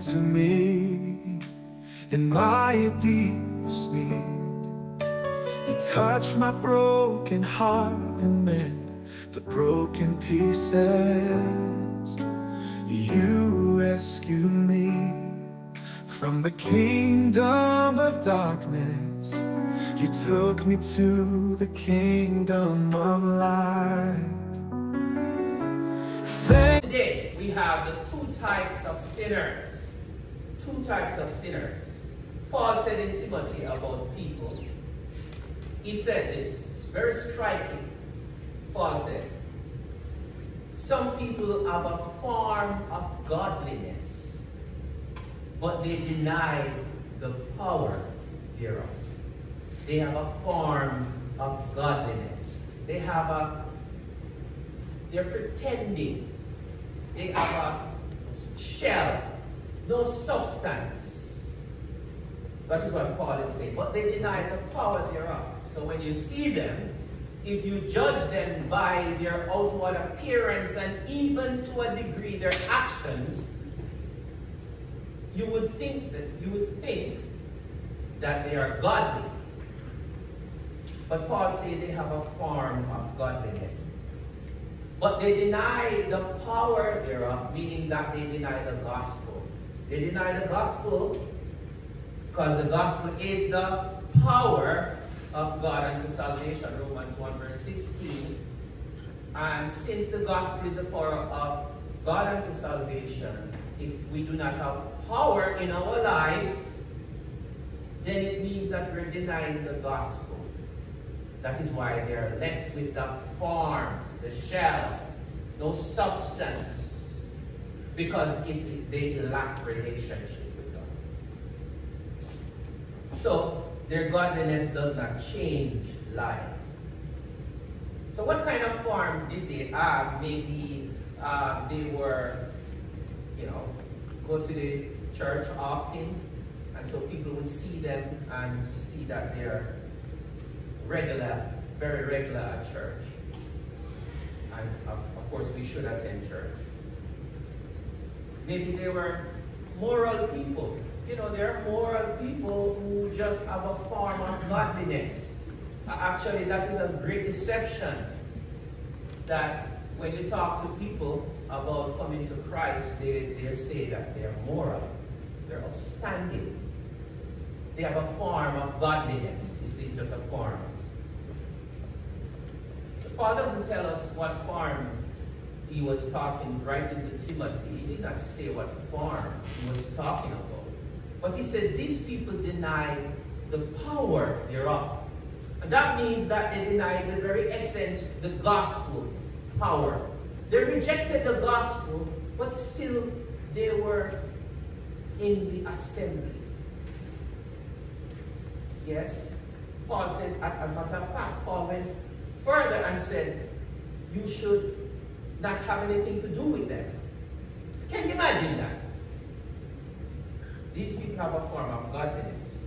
to me in my deepest need. You touched my broken heart and mend the broken pieces. You rescued me from the kingdom of darkness. You took me to the kingdom of light. Today we have the two types of sinners. Two types of sinners. Paul said in Timothy about people. He said this, it's very striking. Paul said, some people have a form of godliness, but they deny the power thereof. They have a form of godliness. They're pretending. They have a shell, no substance. That is what Paul is saying. But they deny the power thereof. So when you see them, if you judge them by their outward appearance and even to a degree their actions, you would think that they are godly. But Paul says they have a form of godliness. But they deny the power thereof, meaning that they deny the gospel. They deny the gospel because the gospel is the power of God unto salvation, Romans 1 verse 16. And since the gospel is the power of God unto salvation, if we do not have power in our lives, then it means that we're denying the gospel. That is why they are left with the form, the shell, no substance, because they lack relationship with God. So their godliness does not change life. So what kind of form did they have? Maybe they were, go to the church often, and so people would see them and see that they're regular, very regular at church. And of course we should attend church. Maybe they were moral people. There are moral people who just have a form of godliness. Actually, that is a great deception, that when you talk to people about coming to Christ, they say that they are moral, they're upstanding. They have a form of godliness. It's just a form. So Paul doesn't tell us what form he was talking right into Timothy. He did not say what form he was talking about. But he says these people deny the power thereof. And that means that they deny the very essence, the gospel power. They rejected the gospel, but still they were in the assembly. Yes, Paul says, as a matter of fact, Paul went further and said, you should not have anything to do with them. Can you imagine that? These people have a form of godliness.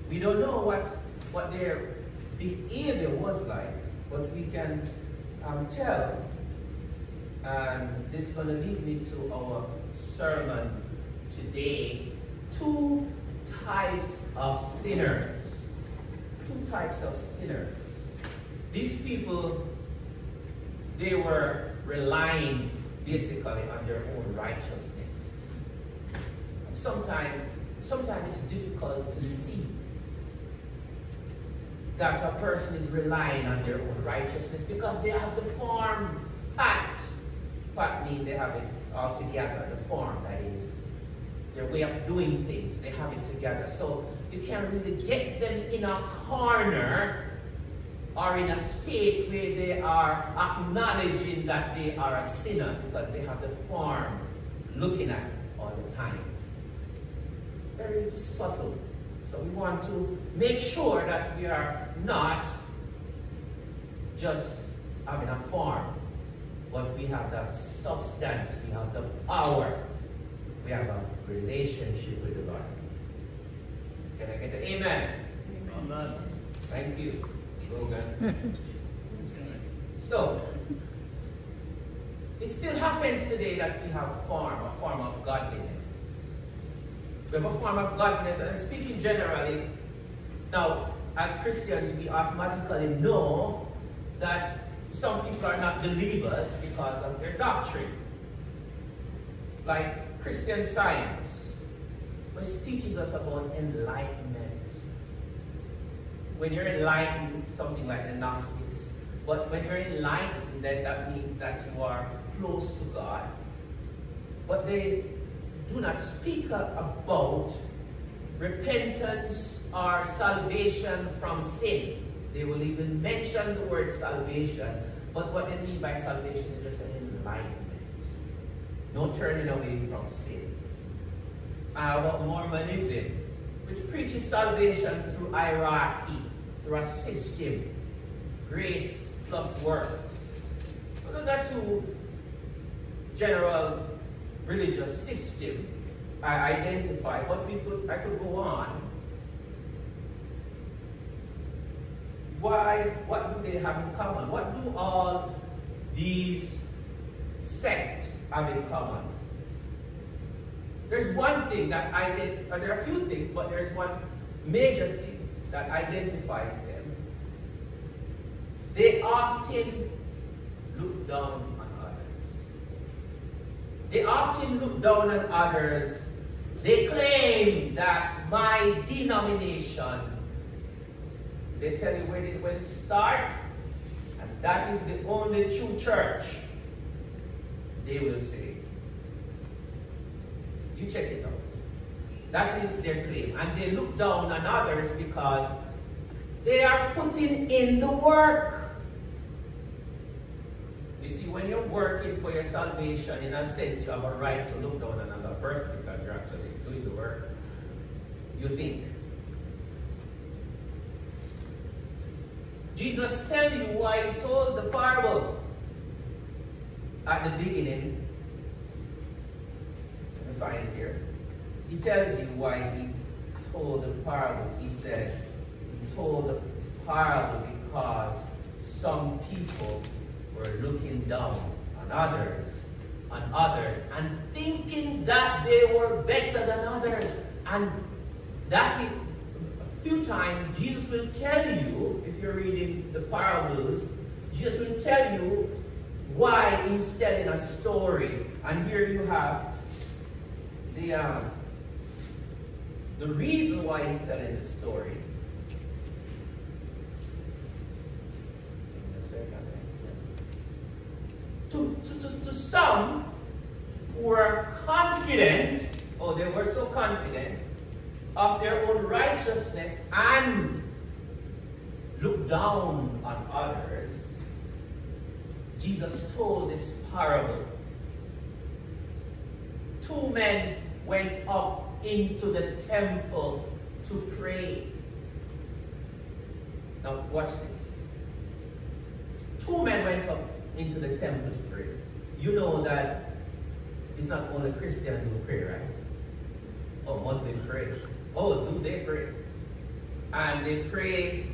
We don't know what their behavior was like, but we can tell. And this is going to lead me to our sermon today. Two types of sinners. Two types of sinners. These people, they were relying basically on their own righteousness. Sometimes it's difficult to see that a person is relying on their own righteousness because they have the form pat. Pat means they have it all together, the form, that is their way of doing things. They have it together. So you can't really get them in a corner or in a state where they are acknowledging that they are a sinner because they have the form looking at it all the time. Very subtle. So we want to make sure that we are not just having a form, but we have the substance, we have the power, we have a relationship with the Lord. Can I get an amen? Amen. Thank you, Logan. So, it still happens today that we have a form of godliness. We have a form of godliness, and speaking generally, now, as Christians, we automatically know that some people are not believers because of their doctrine. Like Christian Science, which teaches us about enlightenment. When you're enlightened, something like the Gnostics, but when you're enlightened, then that means that you are close to God. But they do not speak about repentance or salvation from sin. They will even mention the word salvation, but what they mean by salvation is just an enlightenment. No turning away from sin. About Mormonism, which preaches salvation through hierarchy, through a system, grace plus works. So those are two general religious systems I identify, but I could go on. What do they have in common? What do all these sects have in common? There's one thing that there are a few things, but there's one major thing that identifies them. They often look down on others. They often look down on others. They claim that my denomination, they tell you when it started, and that is the only true church, they will say. You check it out. That is their claim. And they look down on others because they are putting in the work. You see, when you're working for your salvation, in a sense, you have a right to look down on another person because you're actually doing the work. You think. Jesus tells you why he told the parable at the beginning. Let me find it here. He tells you why he told the parable. He said he told the parable because some people were looking down on others, and thinking that they were better than others. And that is, a few times Jesus will tell you, if you're reading the parables, Jesus will tell you why he's telling a story. And here you have the reason why he's telling the story. To some who were confident, they were so confident of their own righteousness and looked down on others, Jesus told this parable. Two men went up into the temple to pray. Now watch this. Two men went up into the temple to pray. You know that it's not only Christians who pray, right? Oh, Muslims pray. Oh, do they pray? And they pray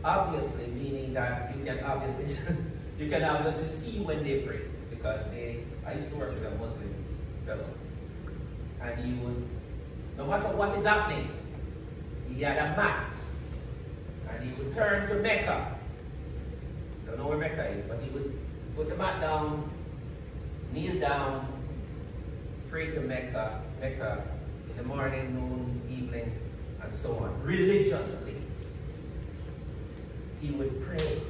obviously, meaning that you can obviously see when they pray, because I used to work with a Muslim fellow, and he would, no matter what is happening, he had a mat, and he would turn to Mecca. Don't know where Mecca is, but he would put the mat down, kneel down, pray to Mecca in the morning, noon, evening, and so on. Religiously, he would pray.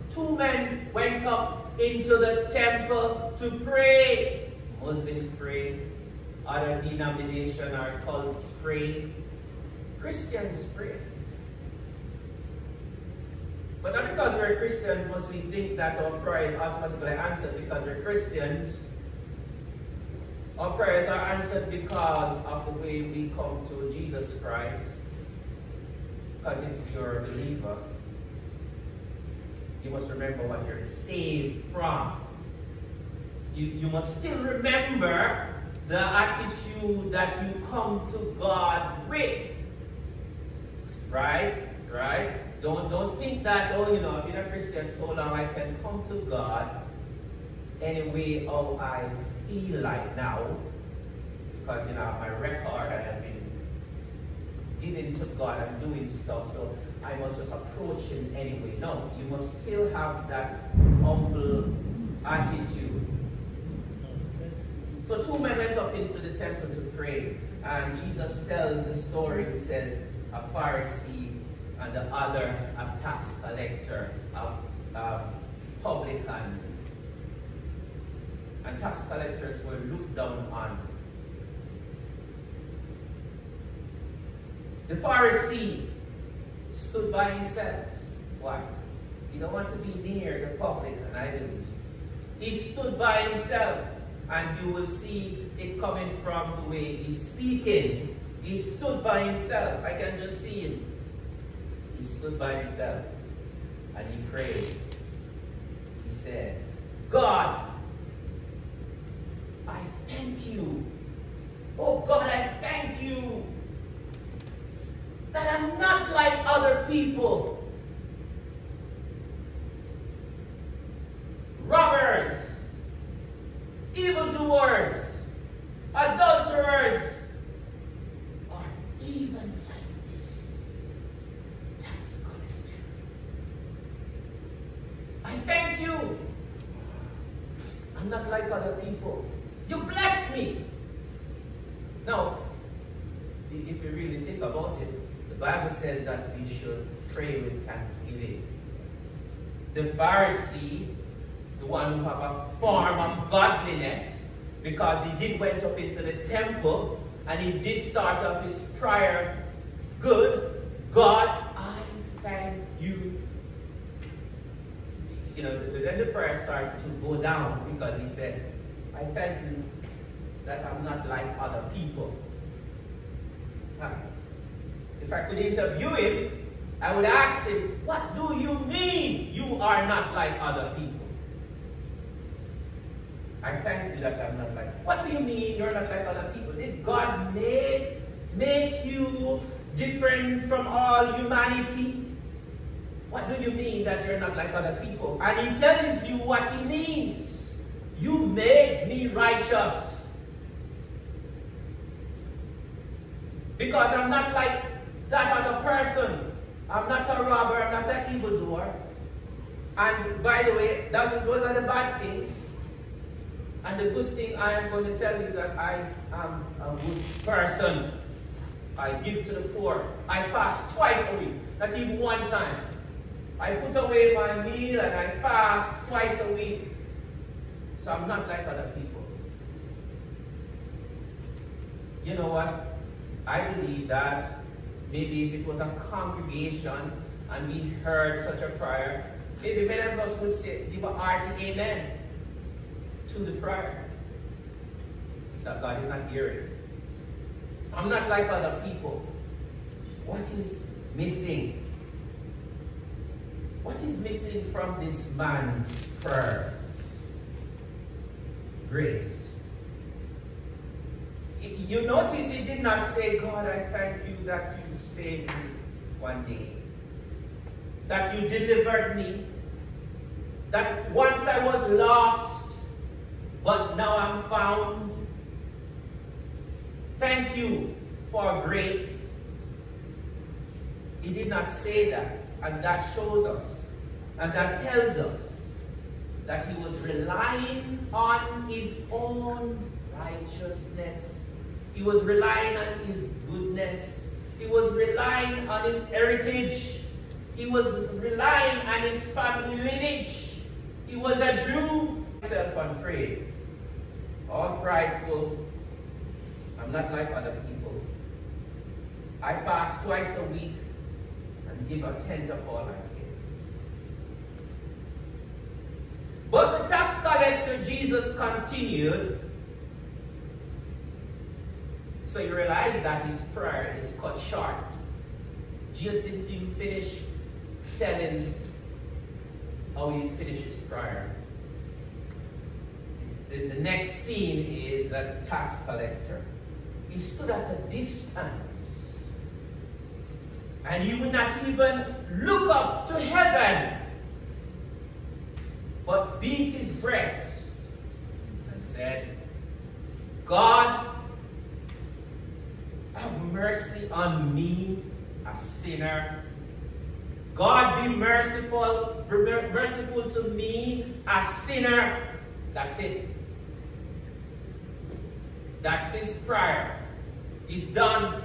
Two men went up into the temple to pray. Muslims pray, other denominations or cults pray, Christians pray. But not because we're Christians must we think that our prayer is automatically answered because we're Christians. Our prayers are answered because of the way we come to Jesus Christ. Because if you're a believer, you must remember what you're saved from. You must still remember the attitude that you come to God with. Right? Don't think that, I've been a Christian so long I can come to God any way how I feel like now. because, you know, I have my record and I've been giving to God and doing stuff, so I must just approach him anyway. No, you must still have that humble attitude. So two men went up into the temple to pray, and Jesus tells the story. He says, a Pharisee and the other a tax collector, a publican. And tax collectors were looked down on. The Pharisee stood by himself. Why? He don't want to be near the publican, I believe. He stood by himself, and you will see it coming from the way he's speaking. He stood by himself. I can just see him. He stood by himself, and he prayed. He said, God, I thank you. Oh God, I thank you that I'm not like other people. Robbers, evildoers, adulterers, or even like this tax collector. I thank you. I'm not like other people. You bless me. Now, if you really think about it, the Bible says that we should pray with thanksgiving. The Pharisee, the one who have a form of godliness, because he did went up into the temple and he did start off his prayer good. God, I thank you. You know, then the prayer started to go down because he said, I thank you that I'm not like other people. If I could interview him, I would ask him, what do you mean you are not like other people? I thank you that I'm not like. What do you mean you're not like other people? Did God make you different from all humanity? What do you mean that you're not like other people? And he tells you what he means. You made me righteous. Because I'm not like that other person. I'm not a robber, I'm not an evildoer. And by the way, those are the bad things. And the good thing I am going to tell you is that I am a good person. I give to the poor. I fast twice a week, not even one time. I put away my meal and I fast twice a week. So I'm not like other people. You know what? I believe that maybe if it was a congregation and we heard such a prayer, maybe many of us would say, give a hearty amen to the prayer. That God is not hearing. I'm not like other people. What is missing? What is missing from this man's prayer? Grace. You notice he did not say, God, I thank you that you saved me one day. That you delivered me. That once I was lost, but now I'm found. Thank you for grace. He did not say that. And that shows us, and that tells us that he was relying on his own righteousness. He was relying on his goodness. He was relying on his heritage. He was relying on his family lineage. He was a Jew. Himself and prayed. All prideful. I'm not like other people. I fast twice a week and give a tenth of all I get. But the tax collector, Jesus continued. So you realize that his prayer is cut short. Jesus didn't even finish telling how he finished his prayer. The next scene is that tax collector. He stood at a distance. And he would not even look up to heaven, but beat his breast and said, God, mercy on me, a sinner. God be merciful to me, a sinner. That's it. That's his prayer. He's done.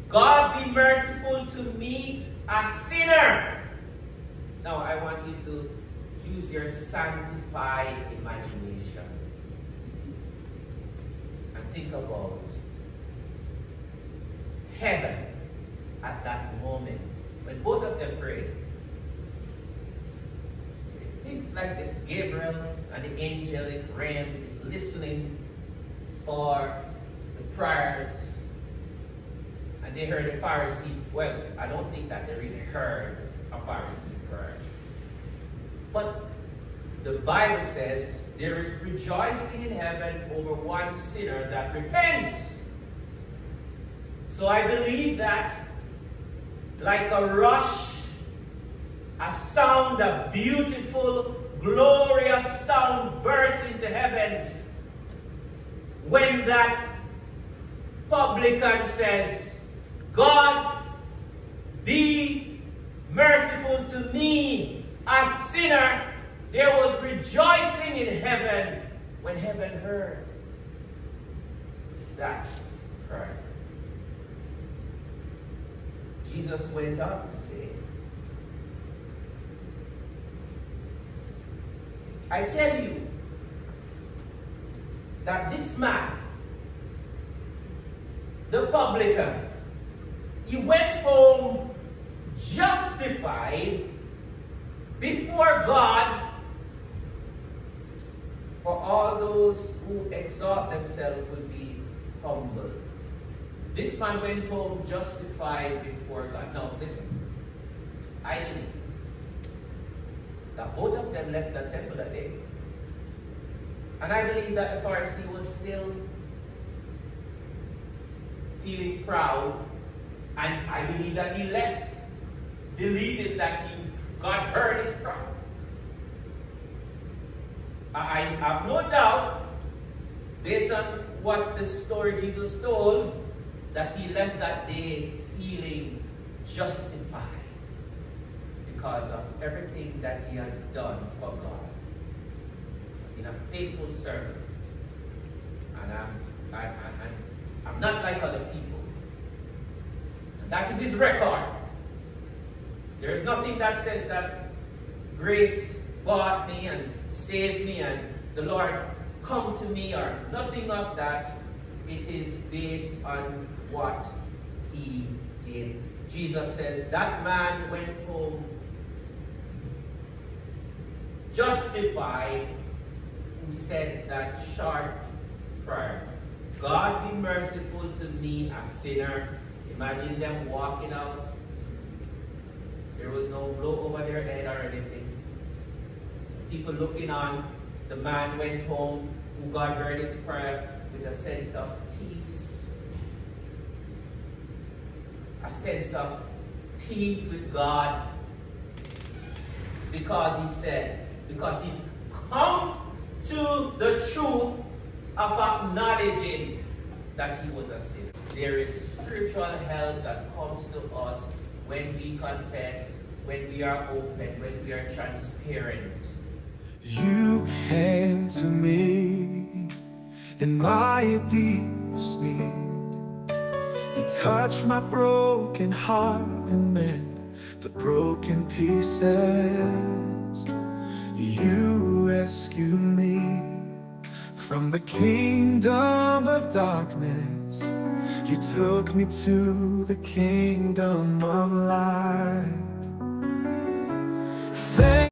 God be merciful to me, a sinner. Now I want you to use your sanctified imagination and think about heaven at that moment when both of them prayed. Think like this: Gabriel and the angelic realm is listening for the prayers, and they heard a Pharisee. Well, I don't think that they really heard a Pharisee prayer, but the Bible says there is rejoicing in heaven over one sinner that repents. So I believe that, like a rush, a sound, a beautiful, glorious sound bursts into heaven when that publican says, God, be merciful to me, a sinner. There was rejoicing in heaven when heaven heard that prayer. Jesus went on to say, I tell you that this man, the publican, he went home justified before God. For all those who exalt themselves will be humbled. This man went home justified before God. Now listen, I believe that both of them left the temple that day. And I believe that the Pharisee was still feeling proud. And I believe that he left, believing that God heard his prayer. I have no doubt, based on what the story Jesus told, that he left that day feeling justified because of everything that he has done for God. Been a faithful servant, and I'm not like other people. And that is his record. There is nothing that says that grace bought me and saved me and the Lord come to me, or nothing of that. It is based on what he did. Jesus says that man went home justified who said that short prayer. God be merciful to me, a sinner. Imagine them walking out. There was no blow over their head or anything. People looking on. The man went home who God heard his prayer with a sense of peace. A sense of peace with God. Because he come to the truth of acknowledging that he was a sinner. There is spiritual help that comes to us when we confess, when we are open, when we are transparent. You came to me in my deepest need. You touched my broken heart and mend the broken pieces. You rescued me from the kingdom of darkness. You took me to the kingdom of light.